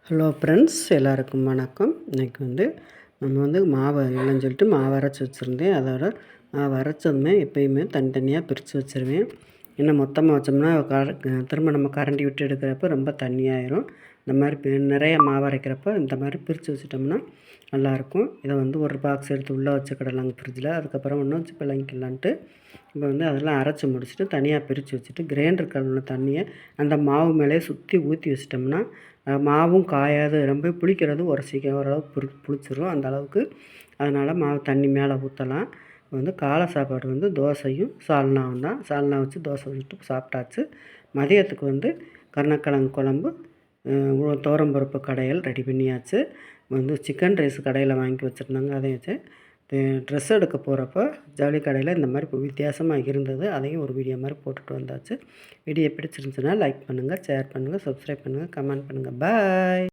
Hello friends, எல்லாருக்கும் வணக்கம். இன்றைக்கி நம்ம மாவு இல்லைன்னு சொல்லிட்டு மாவு அரைச்சி வச்சுருந்தேன். அதோட மாவு அரைச்சதுமே எப்பயுமே தனித்தனியாக பிரித்து வச்சுருவேன். இன்னும் மொத்தமாக வச்சோம்னா திரும்ப நம்ம கரண்டி விட்டு எடுக்கிறப்ப ரொம்ப தண்ணியாயிரும். இந்த மாதிரி நிறைய மாவு அரைக்கிறப்ப இந்த மாதிரி பிரித்து வச்சுட்டோம்னா நல்லாயிருக்கும். இதை ஒரு பாக்ஸ் எடுத்து உள்ளே வச்சுக்கிடலாங்க ஃப்ரிட்ஜில். அதுக்கப்புறம் ஒன்று வச்சு பிள்ளைங்கலான்ட்டு இப்போ அதெல்லாம் அரைச்சி முடிச்சுட்டு தனியாக பிரித்து வச்சுட்டு கிரைண்டர் கழுவின தண்ணியை அந்த மாவு மேலே சுற்றி ஊற்றி வச்சிட்டோம்னா மாவும் காயாது, ரொம்ப புளிக்கிறது சீக்கிரம் ஓரளவுக்கு புளிச்சிரும் அந்த அளவுக்கு. அதனால் மாவு தண்ணி மேலே ஊற்றலாம். காலை சாப்பாடு தோசையும் சால்னாவும் தான். சால்னா வச்சு தோசை சுட்டு சாப்பிட்டாச்சு. மதியத்துக்கு கருணக்கிழங்கு குழம்பு, துவரம்பருப்பு கடையல் ரெடி பண்ணியாச்சு. சிக்கன் ரைஸ் கடையில் வாங்கி வச்சுருந்தாங்க, அதையும் வச்சு ட்ரெஸ் எடுக்க போகிறப்போ ஜவுளி கடையில் இந்த மாதிரி வித்தியாசமாக இருந்தது. அதையும் ஒரு வீடியோ மாதிரி போட்டுட்டு வந்தாச்சு. வீடியோ பிடிச்சிருந்துச்சுன்னா லைக் பண்ணுங்கள், ஷேர் பண்ணுங்கள், சப்ஸ்கிரைப் பண்ணுங்கள், கமெண்ட் பண்ணுங்கள். பாய்.